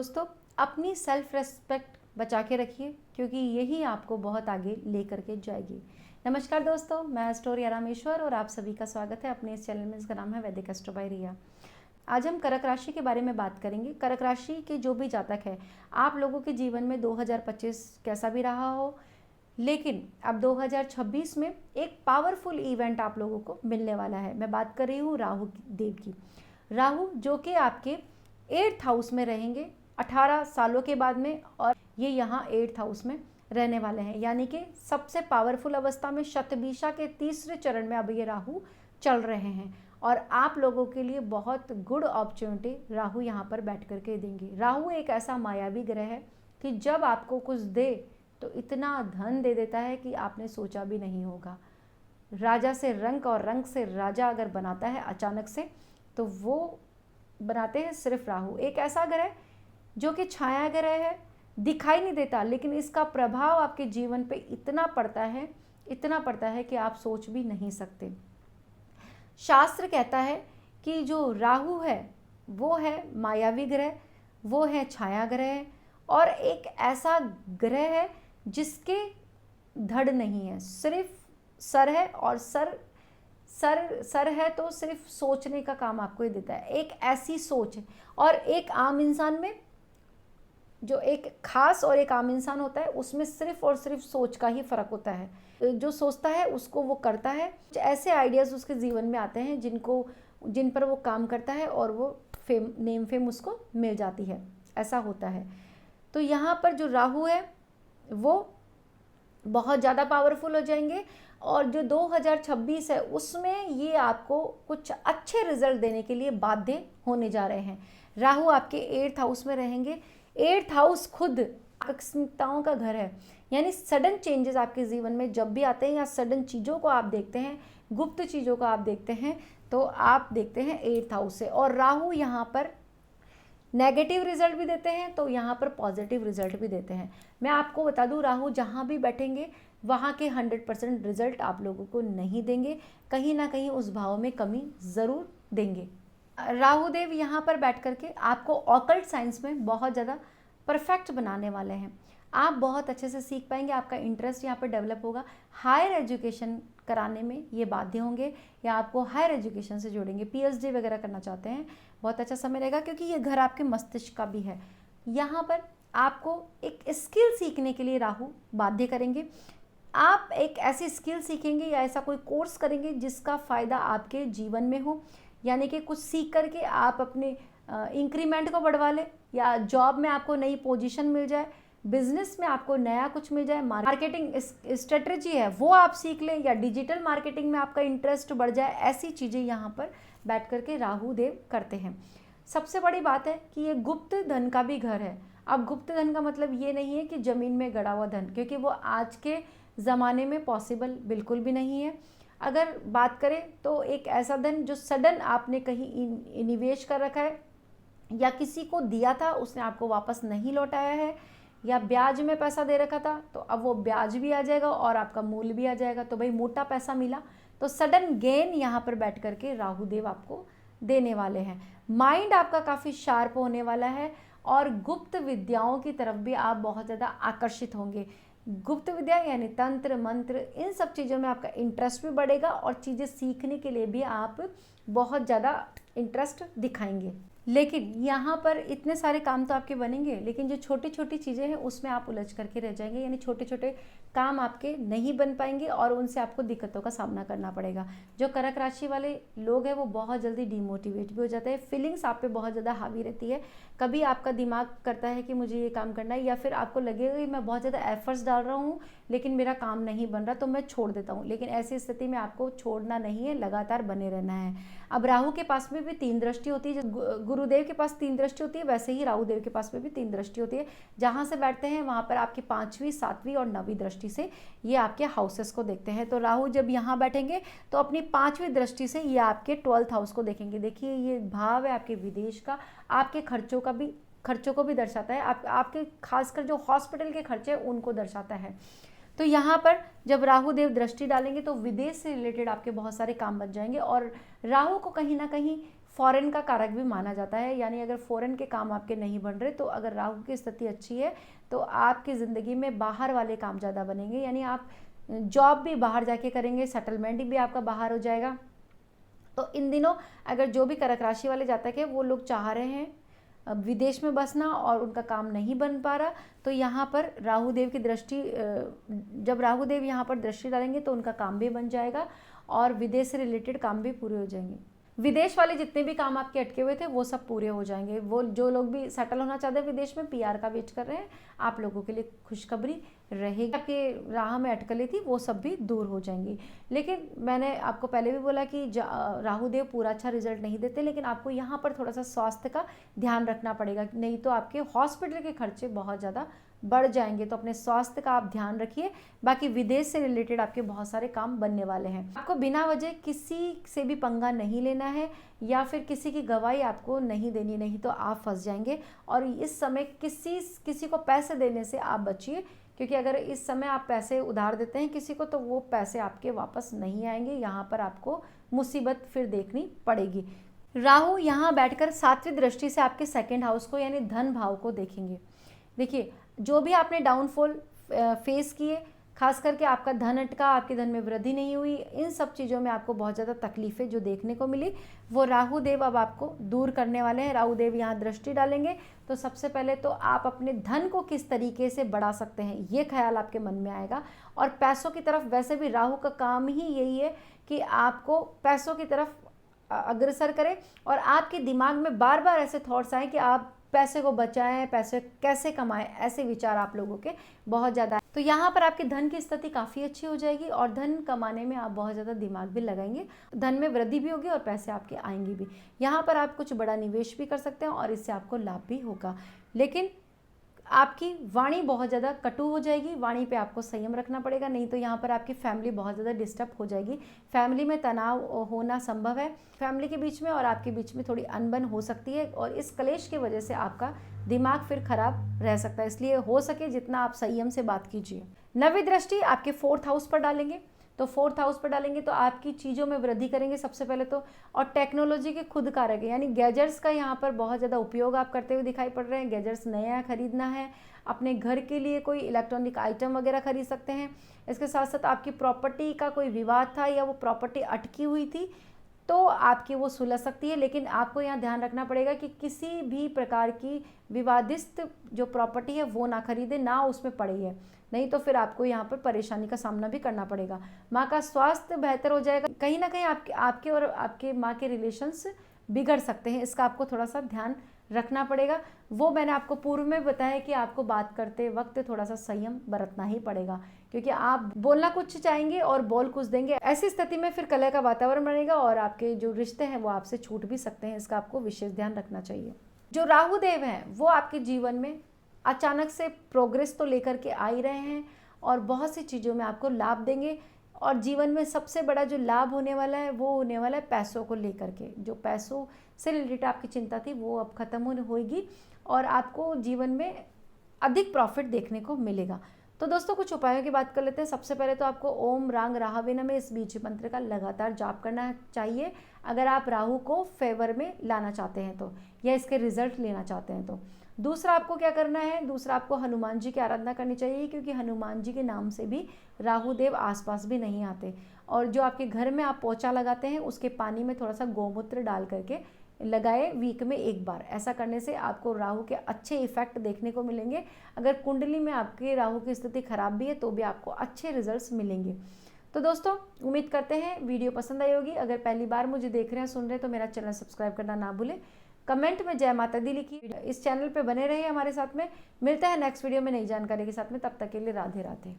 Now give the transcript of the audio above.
दोस्तों, अपनी self respect बचा के रखिए क्योंकि यही आपको बहुत आगे ले करके जाएगी। नमस्कार दोस्तों, मैं एस्ट्रो रामेश्वर और आप सभी का स्वागत है अपने इस चैनल में। इसका नाम है वैदिक एस्ट्रो बाय रिया। आज हम कर्क राशि के बारे में बात करेंगे। कर्क राशि के जो भी जातक है, आप लोगों के जीवन में 2025 कैसा भी रहा हो, लेकिन अब 2026 में एक पावरफुल इवेंट आप लोगों को मिलने वाला है। मैं बात कर रही हूँ राहु देव की। राहु जो कि आपके 8th हाउस में रहेंगे 18 सालों के बाद में, और ये यहाँ 8th हाउस में रहने वाले हैं, यानी कि सबसे पावरफुल अवस्था में शतभिषा के तीसरे चरण में अब ये राहु चल रहे हैं और आप लोगों के लिए बहुत गुड अपॉर्चुनिटी राहु यहाँ पर बैठ करके देंगे। राहु एक ऐसा मायावी ग्रह है कि जब आपको कुछ दे तो इतना धन दे देता है कि आपने सोचा भी नहीं होगा। राजा से रंक और रंक से राजा अगर बनाता है अचानक से, तो वो बनाते हैं सिर्फ राहु। एक ऐसा ग्रह जो कि छाया ग्रह है, दिखाई नहीं देता, लेकिन इसका प्रभाव आपके जीवन पे इतना पड़ता है कि आप सोच भी नहीं सकते। शास्त्र कहता है कि जो राहु है वो है मायावी ग्रह, वो है छाया ग्रह और एक ऐसा ग्रह है जिसके धड़ नहीं है, सिर्फ सर है, और सर है तो सिर्फ सोचने का काम आपको ही देता है। एक ऐसी सोच है, और एक आम इंसान में जो एक खास और एक आम इंसान होता है उसमें सिर्फ और सिर्फ सोच का ही फर्क होता है। जो सोचता है उसको वो करता है। ऐसे आइडियाज़ उसके जीवन में आते हैं जिन पर वो काम करता है और वो नेम फेम उसको मिल जाती है, ऐसा होता है। तो यहाँ पर जो राहु है वो बहुत ज़्यादा पावरफुल हो जाएंगे और जो 2026 है उसमें ये आपको कुछ अच्छे रिजल्ट देने के लिए बाध्य होने जा रहे हैं। राहु आपके 8th हाउस में रहेंगे। 8th हाउस खुद आकस्मिकताओं का घर है, यानी सडन चेंजेस आपके जीवन में जब भी आते हैं या सडन चीज़ों को आप देखते हैं, गुप्त चीज़ों को आप देखते हैं, तो आप देखते हैं 8th हाउस से। और राहु यहाँ पर नेगेटिव रिजल्ट भी देते हैं तो यहाँ पर पॉजिटिव रिजल्ट भी देते हैं। मैं आपको बता दूँ, राहु जहाँ भी बैठेंगे वहाँ के 100% रिजल्ट आप लोगों को नहीं देंगे, कहीं ना कहीं उस भाव में कमी ज़रूर देंगे। राहु देव यहाँ पर बैठ करके आपको ऑकल्ट साइंस में बहुत ज़्यादा परफेक्ट बनाने वाले हैं। आप बहुत अच्छे से सीख पाएंगे, आपका इंटरेस्ट यहाँ पर डेवलप होगा। हायर एजुकेशन कराने में ये बाध्य होंगे या आपको हायर एजुकेशन से जोड़ेंगे। PhD वगैरह करना चाहते हैं, बहुत अच्छा समय रहेगा क्योंकि ये घर आपके मस्तिष्क का भी है। यहाँ पर आपको एक स्किल सीखने के लिए राहु बाध्य करेंगे। आप एक ऐसी स्किल सीखेंगे या ऐसा कोई कोर्स करेंगे जिसका फ़ायदा आपके जीवन में हो, यानी कि कुछ सीख करके आप अपने इंक्रीमेंट को बढ़वा लें, या जॉब में आपको नई पोजीशन मिल जाए, बिजनेस में आपको नया कुछ मिल जाए, मार्केटिंग स्ट्रेटजी है वो आप सीख लें, या डिजिटल मार्केटिंग में आपका इंटरेस्ट बढ़ जाए। ऐसी चीज़ें यहाँ पर बैठ करके राहु देव करते हैं। सबसे बड़ी बात है कि ये गुप्त धन का भी घर है। अब गुप्त धन का मतलब ये नहीं है कि ज़मीन में गड़ा हुआ धन, क्योंकि वो आज के ज़माने में पॉसिबल बिल्कुल भी नहीं है। अगर बात करें तो एक ऐसा धन जो सडन आपने कहीं निवेश कर रखा है या किसी को दिया था उसने आपको वापस नहीं लौटाया है, या ब्याज में पैसा दे रखा था तो अब वो ब्याज भी आ जाएगा और आपका मूल भी आ जाएगा। तो भाई मोटा पैसा मिला, तो सडन गेन यहाँ पर बैठ करके राहु देव आपको देने वाले हैं। माइंड आपका काफ़ी शार्प होने वाला है और गुप्त विद्याओं की तरफ भी आप बहुत ज़्यादा आकर्षित होंगे। गुप्त विद्या यानी तंत्र मंत्र, इन सब चीज़ों में आपका इंटरेस्ट भी बढ़ेगा और चीज़ें सीखने के लिए भी आप बहुत ज़्यादा इंटरेस्ट दिखाएंगे। लेकिन यहाँ पर इतने सारे काम तो आपके बनेंगे, लेकिन जो छोटी छोटी चीज़ें हैं उसमें आप उलझ करके रह जाएंगे, यानी छोटे छोटे काम आपके नहीं बन पाएंगे और उनसे आपको दिक्कतों का सामना करना पड़ेगा। जो कर्क राशि वाले लोग हैं वो बहुत जल्दी डिमोटिवेट भी हो जाते हैं। फीलिंग्स आप पे बहुत ज़्यादा हावी रहती है। कभी आपका दिमाग करता है कि मुझे ये काम करना है, या फिर आपको लगेगा कि मैं बहुत ज़्यादा एफर्ट्स डाल रहा हूँ लेकिन मेरा काम नहीं बन रहा तो मैं छोड़ देता हूँ। लेकिन ऐसी स्थिति में आपको छोड़ना नहीं है, लगातार बने रहना है। अब राहु के पास में भी 3 दृष्टि होती है। गुरुदेव के पास 3 दृष्टि होती है, वैसे ही राहु देव के पास में भी 3 दृष्टि होती है। जहाँ से बैठते हैं वहाँ पर आपकी 5वीं 7वीं और 9वीं दृष्टि से ये आपके हाउसेस को देखते हैं। तो राहु जब यहाँ बैठेंगे तो अपनी 5वीं दृष्टि से ये आपके 12th हाउस को देखेंगे। देखिए ये भाव है आपके विदेश का, आपके खर्चों को भी दर्शाता है। आपके खासकर जो हॉस्पिटल के खर्चे उनको दर्शाता है। तो यहाँ पर जब राहु देव दृष्टि डालेंगे तो विदेश से रिलेटेड आपके बहुत सारे काम बन जाएंगे और राहु को कहीं ना कहीं फॉरेन का कारक भी माना जाता है, यानी अगर फॉरेन के काम आपके नहीं बन रहे तो अगर राहु की स्थिति अच्छी है तो आपकी ज़िंदगी में बाहर वाले काम ज़्यादा बनेंगे, यानी आप जॉब भी बाहर जाके करेंगे, सेटलमेंट भी आपका बाहर हो जाएगा। तो इन दिनों अगर जो भी कर्क राशि वाले जातक है वो लोग चाह रहे हैं विदेश में बसना और उनका काम नहीं बन पा रहा, तो यहाँ पर राहु देव की दृष्टि, जब राहु देव यहाँ पर दृष्टि डालेंगे तो उनका काम भी बन जाएगा और विदेश से रिलेटेड काम भी पूरे हो जाएंगे। विदेश वाले जितने भी काम आपके अटके हुए थे वो सब पूरे हो जाएंगे। वो जो लोग भी सेटल होना चाहते हैं विदेश में, पीआर का वेट कर रहे हैं, आप लोगों के लिए खुशखबरी रहेगी। आपके राह में अटकलें थी वो सब भी दूर हो जाएंगी। लेकिन मैंने आपको पहले भी बोला कि राहु देव पूरा अच्छा रिजल्ट नहीं देते, लेकिन आपको यहाँ पर थोड़ा सा स्वास्थ्य का ध्यान रखना पड़ेगा, नहीं तो आपके हॉस्पिटल के खर्चे बहुत ज़्यादा बढ़ जाएंगे। तो अपने स्वास्थ्य का आप ध्यान रखिए। बाकी विदेश से रिलेटेड आपके बहुत सारे काम बनने वाले हैं। आपको बिना वजह किसी से भी पंगा नहीं लेना है या फिर किसी की गवाही आपको नहीं देनी, नहीं तो आप फंस जाएंगे। और इस समय किसी को पैसे देने से आप बचिए, क्योंकि अगर इस समय आप पैसे उधार देते हैं किसी को तो वो पैसे आपके वापस नहीं आएंगे। यहाँ पर आपको मुसीबत फिर देखनी पड़ेगी। राहु यहाँ बैठकर 7वीं दृष्टि से आपके सेकंड हाउस को यानी धन भाव को देखेंगे। देखिए, जो भी आपने डाउनफॉल फेस किए, खास करके आपका धन अटका, आपके धन में वृद्धि नहीं हुई, इन सब चीज़ों में आपको बहुत ज़्यादा तकलीफ़ें जो देखने को मिली वो राहु देव अब आपको दूर करने वाले हैं। राहु देव यहाँ दृष्टि डालेंगे तो सबसे पहले तो आप अपने धन को किस तरीके से बढ़ा सकते हैं ये ख्याल आपके मन में आएगा। और पैसों की तरफ, वैसे भी राहु का काम ही यही है कि आपको पैसों की तरफ अग्रसर करें और आपके दिमाग में बार बार ऐसे थॉट्स आए कि आप पैसे को बचाएं, पैसे कैसे कमाएं, ऐसे विचार आप लोगों के बहुत ज़्यादा है। तो यहाँ पर आपकी धन की स्थिति काफ़ी अच्छी हो जाएगी और धन कमाने में आप बहुत ज़्यादा दिमाग भी लगाएंगे। धन में वृद्धि भी होगी और पैसे आपके आएंगे भी। यहाँ पर आप कुछ बड़ा निवेश भी कर सकते हैं और इससे आपको लाभ भी होगा। लेकिन आपकी वाणी बहुत ज़्यादा कटु हो जाएगी, वाणी पे आपको संयम रखना पड़ेगा, नहीं तो यहाँ पर आपकी फैमिली बहुत ज़्यादा डिस्टर्ब हो जाएगी। फैमिली में तनाव होना संभव है, फैमिली के बीच में और आपके बीच में थोड़ी अनबन हो सकती है और इस कलेश की वजह से आपका दिमाग फिर खराब रह सकता है। इसलिए हो सके जितना आप संयम से बात कीजिए। 9वीं दृष्टि आपके 4th हाउस पर डालेंगे, तो 4th हाउस पर डालेंगे तो आपकी चीज़ों में वृद्धि करेंगे सबसे पहले तो। और टेक्नोलॉजी के खुद कारक है, यानी गैजेट्स का यहाँ पर बहुत ज़्यादा उपयोग आप करते हुए दिखाई पड़ रहे हैं। गैजेट्स नया खरीदना है, अपने घर के लिए कोई इलेक्ट्रॉनिक आइटम वगैरह खरीद सकते हैं। इसके साथ साथ आपकी प्रॉपर्टी का कोई विवाद था या वो प्रॉपर्टी अटकी हुई थी तो आपकी वो सुलझ सकती है। लेकिन आपको यहाँ ध्यान रखना पड़ेगा कि किसी भी प्रकार की विवादित जो प्रॉपर्टी है वो ना खरीदे, ना उसमें पड़ी है, नहीं तो फिर आपको यहाँ पर परेशानी का सामना भी करना पड़ेगा। माँ का स्वास्थ्य बेहतर हो जाएगा, कहीं ना कहीं आपके और आपके माँ के रिलेशंस बिगड़ सकते हैं, इसका आपको थोड़ा सा ध्यान रखना पड़ेगा। वो मैंने आपको पूर्व में बताया कि आपको बात करते वक्त थोड़ा सा संयम बरतना ही पड़ेगा, क्योंकि आप बोलना कुछ चाहेंगे और बोल कुछ देंगे। ऐसी स्थिति में फिर कलह का वातावरण बनेगा और आपके जो रिश्ते हैं वो आपसे छूट भी सकते हैं, इसका आपको विशेष ध्यान रखना चाहिए। जो राहु देव हैं वो आपके जीवन में अचानक से प्रोग्रेस तो लेकर के आ ही रहे हैं और बहुत सी चीज़ों में आपको लाभ देंगे। और जीवन में सबसे बड़ा जो लाभ होने वाला है वो होने वाला है पैसों को लेकर के। जो पैसों से रिलेटेड आपकी चिंता थी वो अब खत्म होने होगी और आपको जीवन में अधिक प्रॉफिट देखने को मिलेगा। तो दोस्तों कुछ उपायों की बात कर लेते हैं। सबसे पहले तो आपको ओम रांग राहवे नमः इस बीज मंत्र का लगातार जाप करना चाहिए अगर आप राहु को फेवर में लाना चाहते हैं तो, या इसके रिजल्ट लेना चाहते हैं तो। दूसरा आपको क्या करना है, दूसरा आपको हनुमान जी की आराधना करनी चाहिए, क्योंकि हनुमान जी के नाम से भी राहु देव आसपास भी नहीं आते। और जो आपके घर में आप पोछा लगाते हैं उसके पानी में थोड़ा सा गौमूत्र डाल करके लगाए वीक में एक बार। ऐसा करने से आपको राहु के अच्छे इफेक्ट देखने को मिलेंगे। अगर कुंडली में आपके राहु की स्थिति खराब भी है तो भी आपको अच्छे रिजल्ट्स मिलेंगे। तो दोस्तों उम्मीद करते हैं वीडियो पसंद आई होगी। अगर पहली बार मुझे देख रहे हैं, सुन रहे हैं तो मेरा चैनल सब्सक्राइब करना ना भूलें। कमेंट में जय माता दी लिखिए। इस चैनल पे बने रहिए हमारे साथ में। मिलते हैं नेक्स्ट वीडियो में नई जानकारी के साथ में, तब तक के लिए राधे राधे।